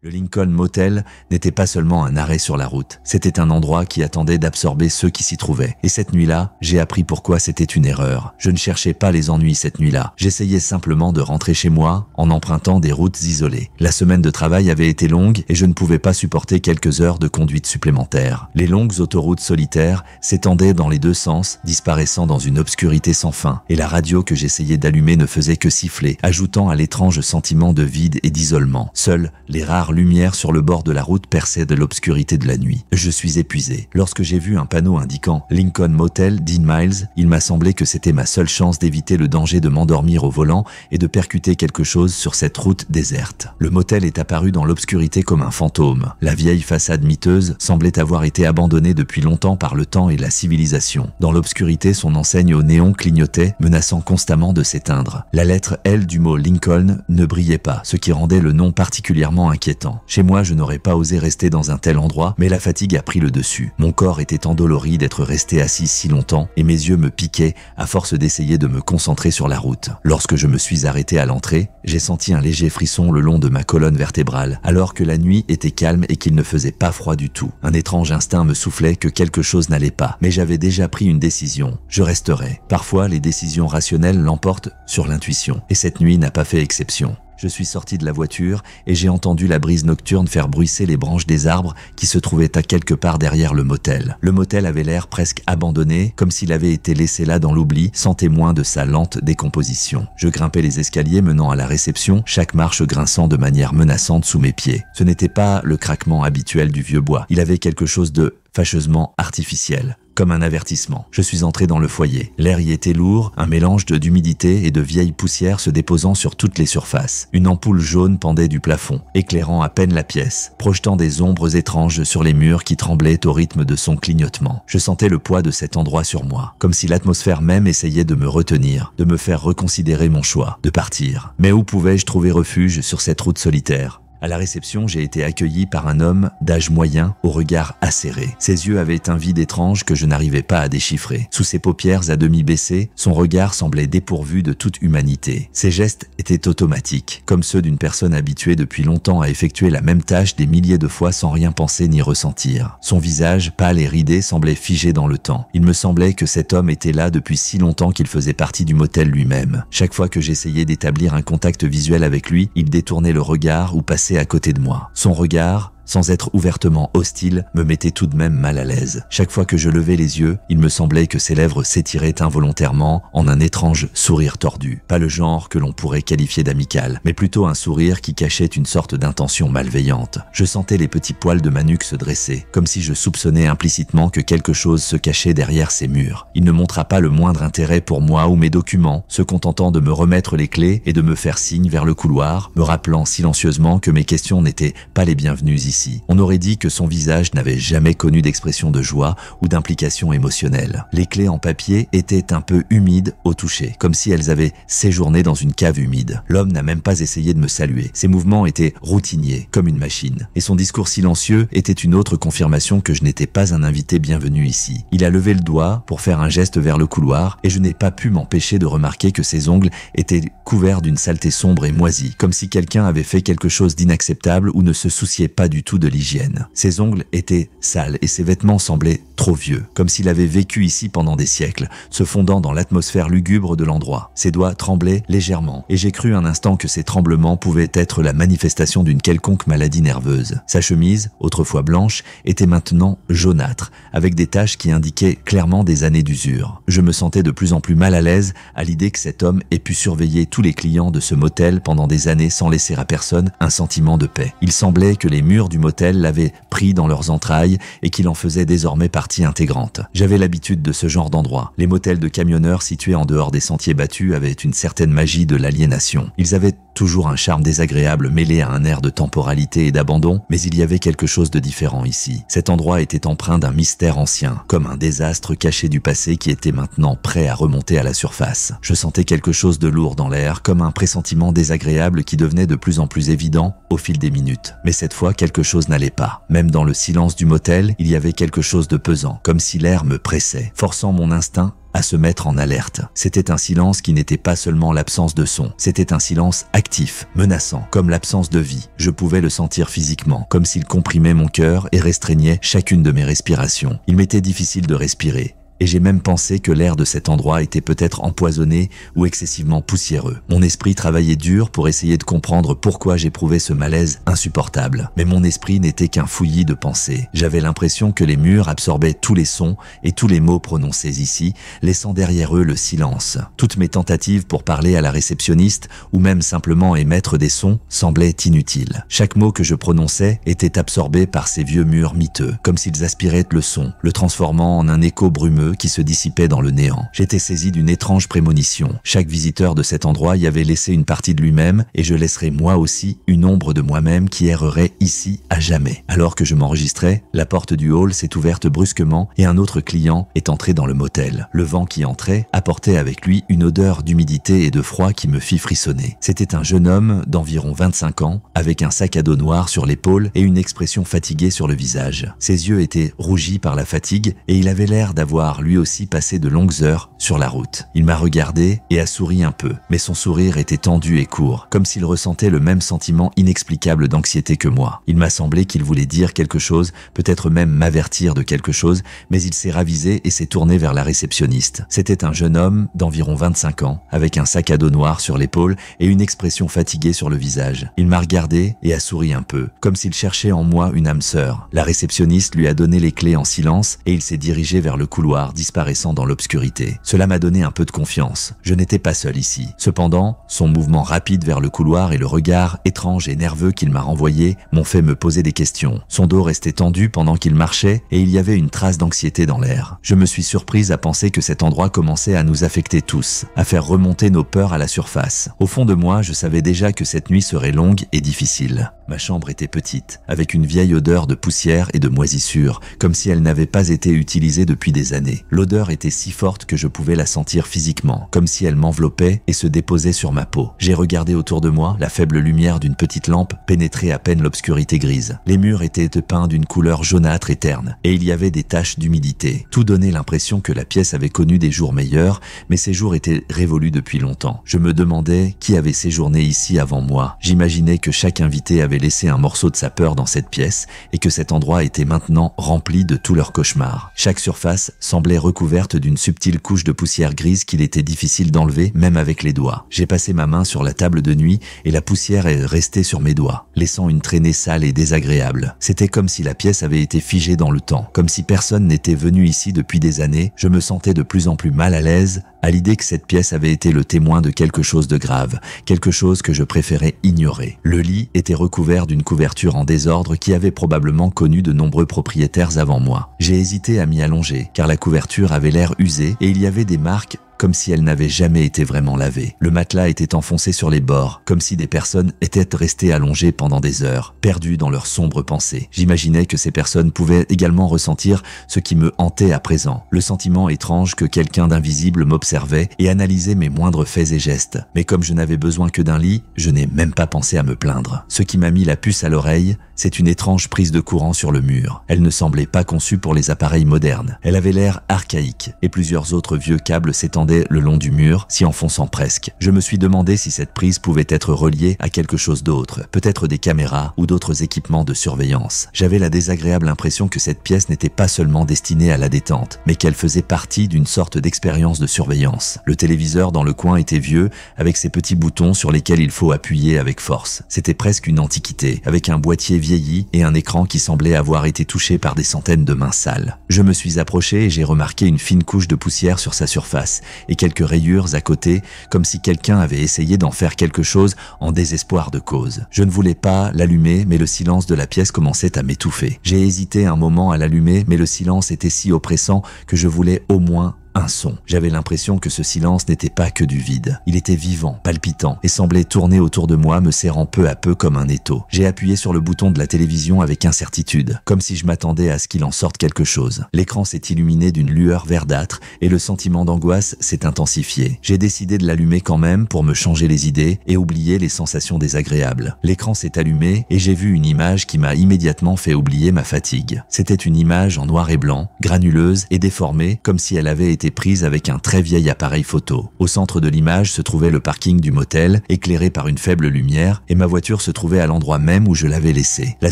Le Lincoln Motel n'était pas seulement un arrêt sur la route, c'était un endroit qui attendait d'absorber ceux qui s'y trouvaient. Et cette nuit-là, j'ai appris pourquoi c'était une erreur. Je ne cherchais pas les ennuis cette nuit-là, j'essayais simplement de rentrer chez moi en empruntant des routes isolées. La semaine de travail avait été longue et je ne pouvais pas supporter quelques heures de conduite supplémentaires. Les longues autoroutes solitaires s'étendaient dans les deux sens, disparaissant dans une obscurité sans fin, et la radio que j'essayais d'allumer ne faisait que siffler, ajoutant à l'étrange sentiment de vide et d'isolement. Seuls les rares lumière sur le bord de la route perçait de l'obscurité de la nuit. Je suis épuisé. Lorsque j'ai vu un panneau indiquant Lincoln Motel 10 miles, il m'a semblé que c'était ma seule chance d'éviter le danger de m'endormir au volant et de percuter quelque chose sur cette route déserte. Le motel est apparu dans l'obscurité comme un fantôme. La vieille façade miteuse semblait avoir été abandonnée depuis longtemps par le temps et la civilisation. Dans l'obscurité, son enseigne au néon clignotait, menaçant constamment de s'éteindre. La lettre L du mot Lincoln ne brillait pas, ce qui rendait le nom particulièrement inquiétant. Chez moi, je n'aurais pas osé rester dans un tel endroit, mais la fatigue a pris le dessus. Mon corps était endolori d'être resté assis si longtemps et mes yeux me piquaient à force d'essayer de me concentrer sur la route. Lorsque je me suis arrêté à l'entrée, j'ai senti un léger frisson le long de ma colonne vertébrale, alors que la nuit était calme et qu'il ne faisait pas froid du tout. Un étrange instinct me soufflait que quelque chose n'allait pas, mais j'avais déjà pris une décision. Je resterai. Parfois, les décisions rationnelles l'emportent sur l'intuition, et cette nuit n'a pas fait exception. Je suis sorti de la voiture et j'ai entendu la brise nocturne faire bruisser les branches des arbres qui se trouvaient à quelque part derrière le motel. Le motel avait l'air presque abandonné, comme s'il avait été laissé là dans l'oubli, sans témoin de sa lente décomposition. Je grimpais les escaliers menant à la réception, chaque marche grinçant de manière menaçante sous mes pieds. Ce n'était pas le craquement habituel du vieux bois. Il avait quelque chose de fâcheusement artificiel. Comme un avertissement. Je suis entré dans le foyer. L'air y était lourd, un mélange d'humidité et de vieille poussière se déposant sur toutes les surfaces. Une ampoule jaune pendait du plafond, éclairant à peine la pièce, projetant des ombres étranges sur les murs qui tremblaient au rythme de son clignotement. Je sentais le poids de cet endroit sur moi, comme si l'atmosphère même essayait de me retenir, de me faire reconsidérer mon choix, de partir. Mais où pouvais-je trouver refuge sur cette route solitaire ? À la réception, j'ai été accueilli par un homme d'âge moyen au regard acéré. Ses yeux avaient un vide étrange que je n'arrivais pas à déchiffrer. Sous ses paupières à demi baissées, son regard semblait dépourvu de toute humanité. Ses gestes étaient automatiques, comme ceux d'une personne habituée depuis longtemps à effectuer la même tâche des milliers de fois sans rien penser ni ressentir. Son visage, pâle et ridé, semblait figé dans le temps. Il me semblait que cet homme était là depuis si longtemps qu'il faisait partie du motel lui-même. Chaque fois que j'essayais d'établir un contact visuel avec lui, il détournait le regard ou passait à côté de moi. Son regard, sans être ouvertement hostile, me mettait tout de même mal à l'aise. Chaque fois que je levais les yeux, il me semblait que ses lèvres s'étiraient involontairement en un étrange sourire tordu. Pas le genre que l'on pourrait qualifier d'amical, mais plutôt un sourire qui cachait une sorte d'intention malveillante. Je sentais les petits poils de ma nuque se dresser, comme si je soupçonnais implicitement que quelque chose se cachait derrière ces murs. Il ne montra pas le moindre intérêt pour moi ou mes documents, se contentant de me remettre les clés et de me faire signe vers le couloir, me rappelant silencieusement que mes questions n'étaient pas les bienvenues ici. On aurait dit que son visage n'avait jamais connu d'expression de joie ou d'implication émotionnelle. Les clés en papier étaient un peu humides au toucher, comme si elles avaient séjourné dans une cave humide. L'homme n'a même pas essayé de me saluer. Ses mouvements étaient routiniers, comme une machine. Et son discours silencieux était une autre confirmation que je n'étais pas un invité bienvenu ici. Il a levé le doigt pour faire un geste vers le couloir et je n'ai pas pu m'empêcher de remarquer que ses ongles étaient couverts d'une saleté sombre et moisie, comme si quelqu'un avait fait quelque chose d'inacceptable ou ne se souciait pas du tout de l'hygiène. Ses ongles étaient sales et ses vêtements semblaient trop vieux, comme s'il avait vécu ici pendant des siècles, se fondant dans l'atmosphère lugubre de l'endroit. Ses doigts tremblaient légèrement et j'ai cru un instant que ces tremblements pouvaient être la manifestation d'une quelconque maladie nerveuse. Sa chemise, autrefois blanche, était maintenant jaunâtre, avec des taches qui indiquaient clairement des années d'usure. Je me sentais de plus en plus mal à l'aise à l'idée que cet homme ait pu surveiller tous les clients de ce motel pendant des années sans laisser à personne un sentiment de paix. Il semblait que les murs du motel l'avaient pris dans leurs entrailles et qu'il en faisait désormais partie intégrante. J'avais l'habitude de ce genre d'endroit. Les motels de camionneurs situés en dehors des sentiers battus avaient une certaine magie de l'aliénation. Ils avaient toujours un charme désagréable mêlé à un air de temporalité et d'abandon, mais il y avait quelque chose de différent ici. Cet endroit était empreint d'un mystère ancien, comme un désastre caché du passé qui était maintenant prêt à remonter à la surface. Je sentais quelque chose de lourd dans l'air, comme un pressentiment désagréable qui devenait de plus en plus évident au fil des minutes. Mais cette fois, quelque quelque chose n'allait pas. Même dans le silence du motel, il y avait quelque chose de pesant, comme si l'air me pressait, forçant mon instinct à se mettre en alerte. C'était un silence qui n'était pas seulement l'absence de son, c'était un silence actif, menaçant, comme l'absence de vie. Je pouvais le sentir physiquement, comme s'il comprimait mon cœur et restreignait chacune de mes respirations. Il m'était difficile de respirer. Et j'ai même pensé que l'air de cet endroit était peut-être empoisonné ou excessivement poussiéreux. Mon esprit travaillait dur pour essayer de comprendre pourquoi j'éprouvais ce malaise insupportable. Mais mon esprit n'était qu'un fouillis de pensées. J'avais l'impression que les murs absorbaient tous les sons et tous les mots prononcés ici, laissant derrière eux le silence. Toutes mes tentatives pour parler à la réceptionniste ou même simplement émettre des sons semblaient inutiles. Chaque mot que je prononçais était absorbé par ces vieux murs miteux, comme s'ils aspiraient le son, le transformant en un écho brumeux qui se dissipait dans le néant. J'étais saisi d'une étrange prémonition. Chaque visiteur de cet endroit y avait laissé une partie de lui-même et je laisserais moi aussi une ombre de moi-même qui errerait ici à jamais. Alors que je m'enregistrais, la porte du hall s'est ouverte brusquement et un autre client est entré dans le motel. Le vent qui entrait apportait avec lui une odeur d'humidité et de froid qui me fit frissonner. C'était un jeune homme d'environ 25 ans avec un sac à dos noir sur l'épaule et une expression fatiguée sur le visage. Ses yeux étaient rougis par la fatigue et il avait l'air d'avoir lui aussi passé de longues heures sur la route. Il m'a regardé et a souri un peu, mais son sourire était tendu et court, comme s'il ressentait le même sentiment inexplicable d'anxiété que moi. Il m'a semblé qu'il voulait dire quelque chose, peut-être même m'avertir de quelque chose, mais il s'est ravisé et s'est tourné vers la réceptionniste. C'était un jeune homme d'environ 25 ans, avec un sac à dos noir sur l'épaule et une expression fatiguée sur le visage. Il m'a regardé et a souri un peu, comme s'il cherchait en moi une âme sœur. La réceptionniste lui a donné les clés en silence et il s'est dirigé vers le couloir, disparaissant dans l'obscurité. Cela m'a donné un peu de confiance. Je n'étais pas seul ici. Cependant, son mouvement rapide vers le couloir et le regard étrange et nerveux qu'il m'a renvoyé m'ont fait me poser des questions. Son dos restait tendu pendant qu'il marchait et il y avait une trace d'anxiété dans l'air. Je me suis surprise à penser que cet endroit commençait à nous affecter tous, à faire remonter nos peurs à la surface. Au fond de moi, je savais déjà que cette nuit serait longue et difficile. Ma chambre était petite, avec une vieille odeur de poussière et de moisissure, comme si elle n'avait pas été utilisée depuis des années. L'odeur était si forte que je pouvais la sentir physiquement, comme si elle m'enveloppait et se déposait sur ma peau. J'ai regardé autour de moi, la faible lumière d'une petite lampe pénétrait à peine l'obscurité grise. Les murs étaient peints d'une couleur jaunâtre et terne, et il y avait des taches d'humidité. Tout donnait l'impression que la pièce avait connu des jours meilleurs, mais ces jours étaient révolus depuis longtemps. Je me demandais qui avait séjourné ici avant moi. J'imaginais que chaque invité avait laissé un morceau de sa peur dans cette pièce et que cet endroit était maintenant rempli de tous leurs cauchemars. Chaque surface semblait recouverte d'une subtile couche de poussière grise qu'il était difficile d'enlever même avec les doigts. J'ai passé ma main sur la table de nuit et la poussière est restée sur mes doigts, laissant une traînée sale et désagréable. C'était comme si la pièce avait été figée dans le temps, comme si personne n'était venu ici depuis des années. Je me sentais de plus en plus mal à l'aise à l'idée que cette pièce avait été le témoin de quelque chose de grave, quelque chose que je préférais ignorer. Le lit était recouvert d'une couverture en désordre qui avait probablement connu de nombreux propriétaires avant moi. J'ai hésité à m'y allonger, car la couverture avait l'air usée et il y avait des marques comme si elle n'avait jamais été vraiment lavée. Le matelas était enfoncé sur les bords, comme si des personnes étaient restées allongées pendant des heures, perdues dans leurs sombres pensées. J'imaginais que ces personnes pouvaient également ressentir ce qui me hantait à présent, le sentiment étrange que quelqu'un d'invisible m'observait et analysait mes moindres faits et gestes. Mais comme je n'avais besoin que d'un lit, je n'ai même pas pensé à me plaindre. Ce qui m'a mis la puce à l'oreille, c'est une étrange prise de courant sur le mur. Elle ne semblait pas conçue pour les appareils modernes. Elle avait l'air archaïque et plusieurs autres vieux câbles s'étendaient le long du mur, s'y enfonçant presque. Je me suis demandé si cette prise pouvait être reliée à quelque chose d'autre, peut-être des caméras ou d'autres équipements de surveillance. J'avais la désagréable impression que cette pièce n'était pas seulement destinée à la détente, mais qu'elle faisait partie d'une sorte d'expérience de surveillance. Le téléviseur dans le coin était vieux, avec ses petits boutons sur lesquels il faut appuyer avec force. C'était presque une antiquité, avec un boîtier vieilli et un écran qui semblait avoir été touché par des centaines de mains sales. Je me suis approché et j'ai remarqué une fine couche de poussière sur sa surface et quelques rayures à côté, comme si quelqu'un avait essayé d'en faire quelque chose en désespoir de cause. Je ne voulais pas l'allumer, mais le silence de la pièce commençait à m'étouffer. J'ai hésité un moment à l'allumer, mais le silence était si oppressant que je voulais au moins un son. J'avais l'impression que ce silence n'était pas que du vide. Il était vivant, palpitant et semblait tourner autour de moi, me serrant peu à peu comme un étau. J'ai appuyé sur le bouton de la télévision avec incertitude, comme si je m'attendais à ce qu'il en sorte quelque chose. L'écran s'est illuminé d'une lueur verdâtre et le sentiment d'angoisse s'est intensifié. J'ai décidé de l'allumer quand même pour me changer les idées et oublier les sensations désagréables. L'écran s'est allumé et j'ai vu une image qui m'a immédiatement fait oublier ma fatigue. C'était une image en noir et blanc, granuleuse et déformée, comme si elle avait été prise avec un très vieil appareil photo. Au centre de l'image se trouvait le parking du motel, éclairé par une faible lumière, et ma voiture se trouvait à l'endroit même où je l'avais laissée. La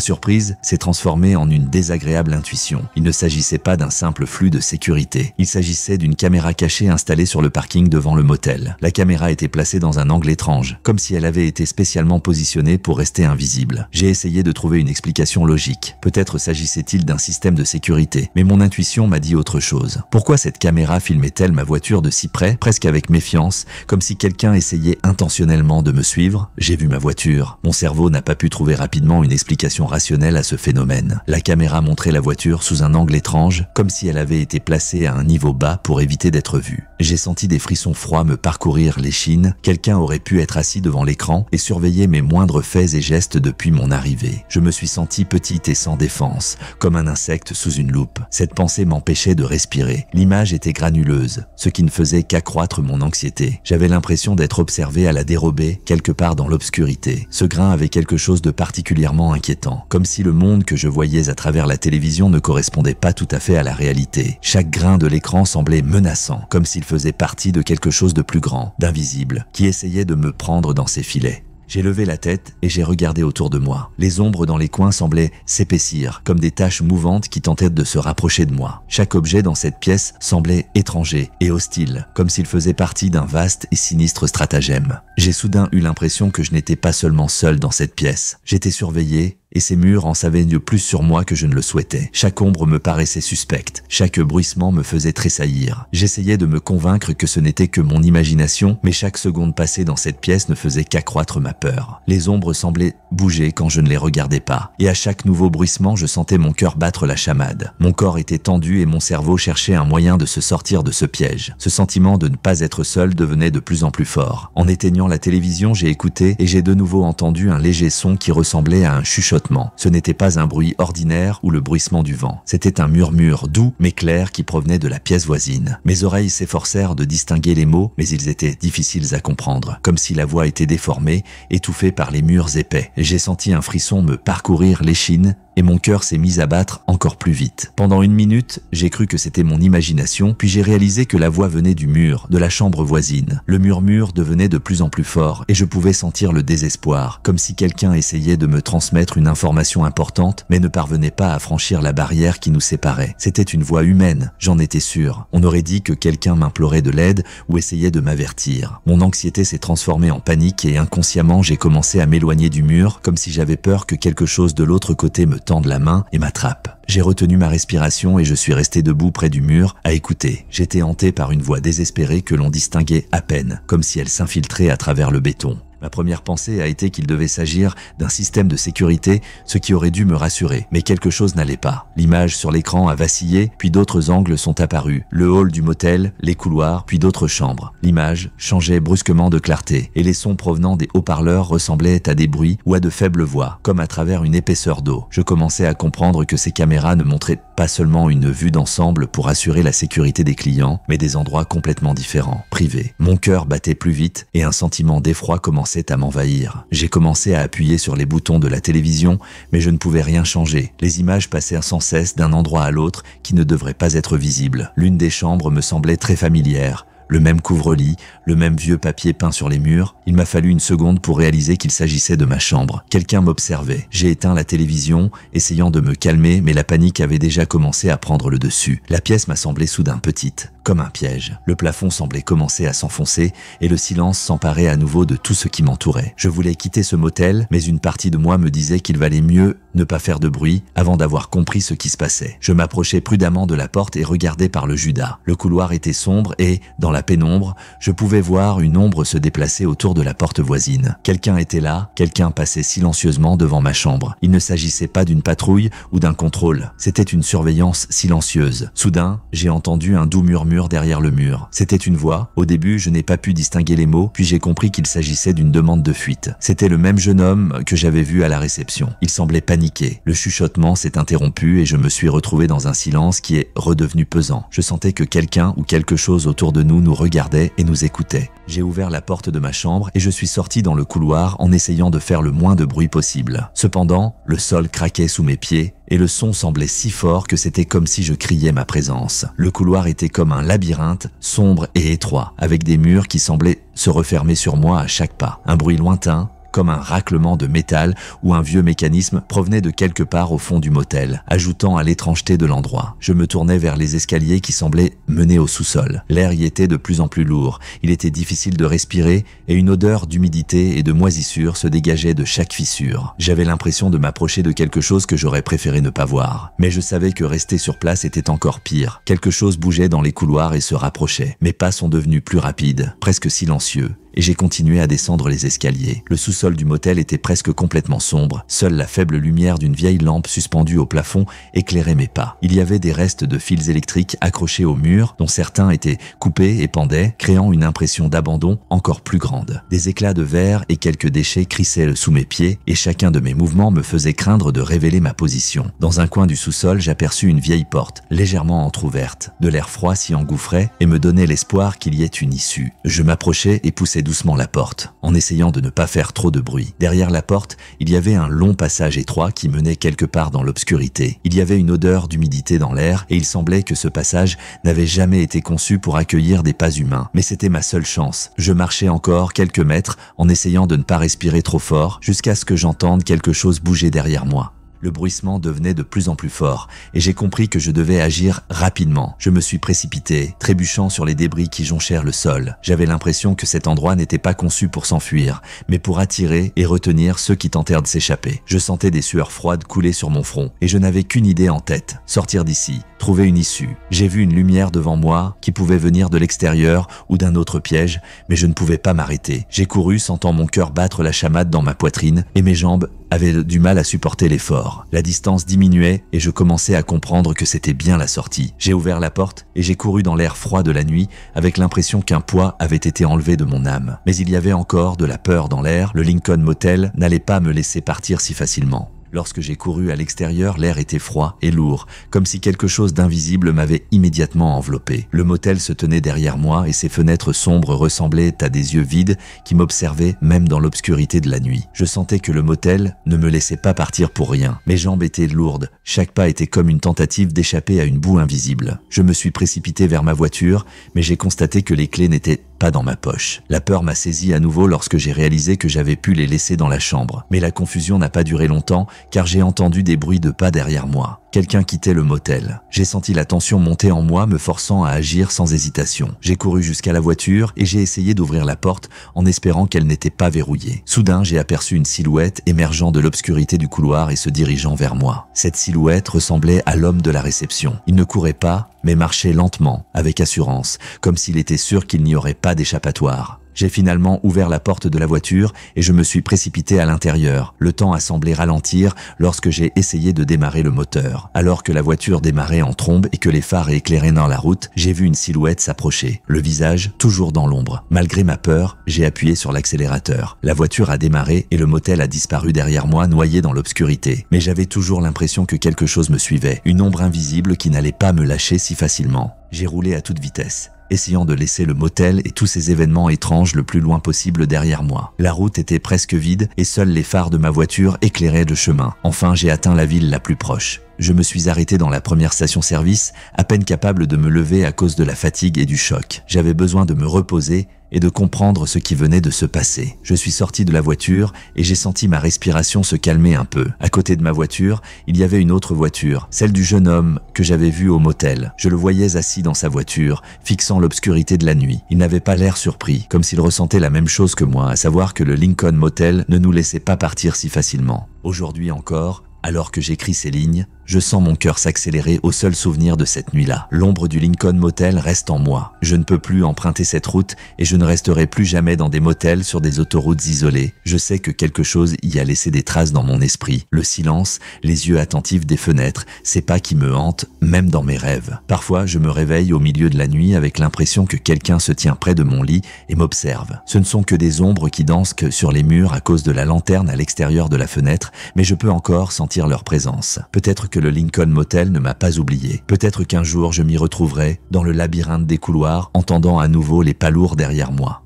surprise s'est transformée en une désagréable intuition. Il ne s'agissait pas d'un simple flux de sécurité. Il s'agissait d'une caméra cachée installée sur le parking devant le motel. La caméra était placée dans un angle étrange, comme si elle avait été spécialement positionnée pour rester invisible. J'ai essayé de trouver une explication logique. Peut-être s'agissait-il d'un système de sécurité, mais mon intuition m'a dit autre chose. Pourquoi cette caméra filmait-elle ma voiture de si près, presque avec méfiance, comme si quelqu'un essayait intentionnellement de me suivre? J'ai vu ma voiture. Mon cerveau n'a pas pu trouver rapidement une explication rationnelle à ce phénomène. La caméra montrait la voiture sous un angle étrange, comme si elle avait été placée à un niveau bas pour éviter d'être vue. J'ai senti des frissons froids me parcourir l'échine. Quelqu'un aurait pu être assis devant l'écran et surveiller mes moindres faits et gestes depuis mon arrivée. Je me suis senti petite et sans défense, comme un insecte sous une loupe. Cette pensée m'empêchait de respirer. L'image était granuleuse, ce qui ne faisait qu'accroître mon anxiété. J'avais l'impression d'être observé à la dérobée, quelque part dans l'obscurité. Ce grain avait quelque chose de particulièrement inquiétant, comme si le monde que je voyais à travers la télévision ne correspondait pas tout à fait à la réalité. Chaque grain de l'écran semblait menaçant, comme s'il faisait partie de quelque chose de plus grand, d'invisible, qui essayait de me prendre dans ses filets. J'ai levé la tête et j'ai regardé autour de moi. Les ombres dans les coins semblaient s'épaissir, comme des taches mouvantes qui tentaient de se rapprocher de moi. Chaque objet dans cette pièce semblait étranger et hostile, comme s'il faisait partie d'un vaste et sinistre stratagème. J'ai soudain eu l'impression que je n'étais pas seulement seul dans cette pièce. J'étais surveillé, et ces murs en savaient plus sur moi que je ne le souhaitais. Chaque ombre me paraissait suspecte, chaque bruissement me faisait tressaillir. J'essayais de me convaincre que ce n'était que mon imagination, mais chaque seconde passée dans cette pièce ne faisait qu'accroître ma peur. Les ombres semblaient bouger quand je ne les regardais pas, et à chaque nouveau bruissement, je sentais mon cœur battre la chamade. Mon corps était tendu et mon cerveau cherchait un moyen de se sortir de ce piège. Ce sentiment de ne pas être seul devenait de plus en plus fort. En éteignant la télévision, j'ai écouté et j'ai de nouveau entendu un léger son qui ressemblait à un chuchotement. Ce n'était pas un bruit ordinaire ou le bruissement du vent. C'était un murmure doux mais clair qui provenait de la pièce voisine. Mes oreilles s'efforcèrent de distinguer les mots, mais ils étaient difficiles à comprendre, comme si la voix était déformée, étouffée par les murs épais. J'ai senti un frisson me parcourir l'échine et mon cœur s'est mis à battre encore plus vite. Pendant 1 minute, j'ai cru que c'était mon imagination, puis j'ai réalisé que la voix venait du mur, de la chambre voisine. Le murmure devenait de plus en plus fort et je pouvais sentir le désespoir, comme si quelqu'un essayait de me transmettre une information importante, mais ne parvenait pas à franchir la barrière qui nous séparait. C'était une voix humaine, j'en étais sûr. On aurait dit que quelqu'un m'implorait de l'aide ou essayait de m'avertir. Mon anxiété s'est transformée en panique et inconsciemment j'ai commencé à m'éloigner du mur, comme si j'avais peur que quelque chose de l'autre côté me tende la main et m'attrape. J'ai retenu ma respiration et je suis resté debout près du mur à écouter. J'étais hanté par une voix désespérée que l'on distinguait à peine, comme si elle s'infiltrait à travers le béton. Ma première pensée a été qu'il devait s'agir d'un système de sécurité, ce qui aurait dû me rassurer. Mais quelque chose n'allait pas. L'image sur l'écran a vacillé, puis d'autres angles sont apparus. Le hall du motel, les couloirs, puis d'autres chambres. L'image changeait brusquement de clarté, et les sons provenant des haut-parleurs ressemblaient à des bruits ou à de faibles voix, comme à travers une épaisseur d'eau. Je commençais à comprendre que ces caméras ne montraient pas seulement une vue d'ensemble pour assurer la sécurité des clients, mais des endroits complètement différents, privés. Mon cœur battait plus vite, et un sentiment d'effroi commençait à m'envahir. J'ai commencé à appuyer sur les boutons de la télévision, mais je ne pouvais rien changer. Les images passèrent sans cesse d'un endroit à l'autre qui ne devrait pas être visible. L'une des chambres me semblait très familière. Le même couvre-lit, le même vieux papier peint sur les murs. Il m'a fallu 1 seconde pour réaliser qu'il s'agissait de ma chambre. Quelqu'un m'observait. J'ai éteint la télévision, essayant de me calmer, mais la panique avait déjà commencé à prendre le dessus. La pièce m'a semblé soudain petite, comme un piège. Le plafond semblait commencer à s'enfoncer et le silence s'emparait à nouveau de tout ce qui m'entourait. Je voulais quitter ce motel, mais une partie de moi me disait qu'il valait mieux ne pas faire de bruit avant d'avoir compris ce qui se passait. Je m'approchais prudemment de la porte et regardais par le judas. Le couloir était sombre et, dans la la pénombre, je pouvais voir une ombre se déplacer autour de la porte voisine. Quelqu'un était là, quelqu'un passait silencieusement devant ma chambre. Il ne s'agissait pas d'une patrouille ou d'un contrôle, c'était une surveillance silencieuse. Soudain, j'ai entendu un doux murmure derrière le mur. C'était une voix. Au début, je n'ai pas pu distinguer les mots, puis j'ai compris qu'il s'agissait d'une demande de fuite. C'était le même jeune homme que j'avais vu à la réception. Il semblait paniqué. Le chuchotement s'est interrompu et je me suis retrouvé dans un silence qui est redevenu pesant. Je sentais que quelqu'un ou quelque chose autour de nous regardait et nous écoutait. J'ai ouvert la porte de ma chambre et je suis sorti dans le couloir en essayant de faire le moins de bruit possible. Cependant, le sol craquait sous mes pieds et le son semblait si fort que c'était comme si je criais ma présence. Le couloir était comme un labyrinthe, sombre et étroit, avec des murs qui semblaient se refermer sur moi à chaque pas. Un bruit lointain, comme un raclement de métal ou un vieux mécanisme, provenait de quelque part au fond du motel, ajoutant à l'étrangeté de l'endroit. Je me tournais vers les escaliers qui semblaient mener au sous-sol. L'air y était de plus en plus lourd, il était difficile de respirer et une odeur d'humidité et de moisissure se dégageait de chaque fissure. J'avais l'impression de m'approcher de quelque chose que j'aurais préféré ne pas voir. Mais je savais que rester sur place était encore pire. Quelque chose bougeait dans les couloirs et se rapprochait. Mes pas sont devenus plus rapides, presque silencieux. Et j'ai continué à descendre les escaliers. Le sous-sol du motel était presque complètement sombre. Seule la faible lumière d'une vieille lampe suspendue au plafond éclairait mes pas. Il y avait des restes de fils électriques accrochés au mur, dont certains étaient coupés et pendaient, créant une impression d'abandon encore plus grande. Des éclats de verre et quelques déchets crissaient sous mes pieds, et chacun de mes mouvements me faisait craindre de révéler ma position. Dans un coin du sous-sol, j'aperçus une vieille porte, légèrement entr'ouverte. De l'air froid s'y engouffrait et me donnait l'espoir qu'il y ait une issue. Je m'approchai et poussai doucement la porte, en essayant de ne pas faire trop de bruit. Derrière la porte, il y avait un long passage étroit qui menait quelque part dans l'obscurité. Il y avait une odeur d'humidité dans l'air et il semblait que ce passage n'avait jamais été conçu pour accueillir des pas humains. Mais c'était ma seule chance. Je marchais encore quelques mètres en essayant de ne pas respirer trop fort jusqu'à ce que j'entende quelque chose bouger derrière moi. Le bruissement devenait de plus en plus fort et j'ai compris que je devais agir rapidement. Je me suis précipité, trébuchant sur les débris qui jonchèrent le sol. J'avais l'impression que cet endroit n'était pas conçu pour s'enfuir, mais pour attirer et retenir ceux qui tentèrent de s'échapper. Je sentais des sueurs froides couler sur mon front et je n'avais qu'une idée en tête, sortir d'ici, trouver une issue. J'ai vu une lumière devant moi qui pouvait venir de l'extérieur ou d'un autre piège, mais je ne pouvais pas m'arrêter. J'ai couru, sentant mon cœur battre la chamade dans ma poitrine et mes jambes avaient du mal à supporter l'effort. La distance diminuait et je commençais à comprendre que c'était bien la sortie. J'ai ouvert la porte et j'ai couru dans l'air froid de la nuit avec l'impression qu'un poids avait été enlevé de mon âme. Mais il y avait encore de la peur dans l'air, le Lincoln Motel n'allait pas me laisser partir si facilement. Lorsque j'ai couru à l'extérieur, l'air était froid et lourd, comme si quelque chose d'invisible m'avait immédiatement enveloppé. Le motel se tenait derrière moi et ses fenêtres sombres ressemblaient à des yeux vides qui m'observaient même dans l'obscurité de la nuit. Je sentais que le motel ne me laissait pas partir pour rien. Mes jambes étaient lourdes, chaque pas était comme une tentative d'échapper à une boue invisible. Je me suis précipité vers ma voiture, mais j'ai constaté que les clés n'étaient pas dans ma poche. La peur m'a saisi à nouveau lorsque j'ai réalisé que j'avais pu les laisser dans la chambre. Mais la confusion n'a pas duré longtemps car j'ai entendu des bruits de pas derrière moi. Quelqu'un quittait le motel. J'ai senti la tension monter en moi, me forçant à agir sans hésitation. J'ai couru jusqu'à la voiture et j'ai essayé d'ouvrir la porte en espérant qu'elle n'était pas verrouillée. Soudain, j'ai aperçu une silhouette émergeant de l'obscurité du couloir et se dirigeant vers moi. Cette silhouette ressemblait à l'homme de la réception. Il ne courait pas, mais marchait lentement, avec assurance, comme s'il était sûr qu'il n'y aurait pas d'échappatoire. J'ai finalement ouvert la porte de la voiture et je me suis précipité à l'intérieur. Le temps a semblé ralentir lorsque j'ai essayé de démarrer le moteur. Alors que la voiture démarrait en trombe et que les phares éclairaient dans la route, j'ai vu une silhouette s'approcher, le visage toujours dans l'ombre. Malgré ma peur, j'ai appuyé sur l'accélérateur. La voiture a démarré et le motel a disparu derrière moi, noyé dans l'obscurité. Mais j'avais toujours l'impression que quelque chose me suivait, une ombre invisible qui n'allait pas me lâcher si facilement. J'ai roulé à toute vitesse, essayant de laisser le motel et tous ces événements étranges le plus loin possible derrière moi. La route était presque vide et seuls les phares de ma voiture éclairaient le chemin. Enfin, j'ai atteint la ville la plus proche. Je me suis arrêté dans la première station-service, à peine capable de me lever à cause de la fatigue et du choc. J'avais besoin de me reposer et de comprendre ce qui venait de se passer. Je suis sorti de la voiture et j'ai senti ma respiration se calmer un peu. À côté de ma voiture, il y avait une autre voiture, celle du jeune homme que j'avais vu au motel. Je le voyais assis dans sa voiture, fixant l'obscurité de la nuit. Il n'avait pas l'air surpris, comme s'il ressentait la même chose que moi, à savoir que le Lincoln Motel ne nous laissait pas partir si facilement. Aujourd'hui encore, alors que j'écris ces lignes, Je sens mon cœur s'accélérer au seul souvenir de cette nuit-là. L'ombre du Lincoln Motel reste en moi. Je ne peux plus emprunter cette route et je ne resterai plus jamais dans des motels sur des autoroutes isolées. Je sais que quelque chose y a laissé des traces dans mon esprit. Le silence, les yeux attentifs des fenêtres, ces pas qui me hantent, même dans mes rêves. Parfois, je me réveille au milieu de la nuit avec l'impression que quelqu'un se tient près de mon lit et m'observe. Ce ne sont que des ombres qui dansent sur les murs à cause de la lanterne à l'extérieur de la fenêtre, mais je peux encore sentir leur présence. Peut-être que le Lincoln Motel ne m'a pas oublié. Peut-être qu'un jour je m'y retrouverai, dans le labyrinthe des couloirs, entendant à nouveau les pas lourds derrière moi.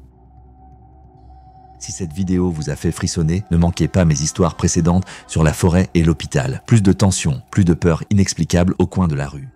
Si cette vidéo vous a fait frissonner, ne manquez pas mes histoires précédentes sur la forêt et l'hôpital. Plus de tension, plus de peur inexplicable au coin de la rue.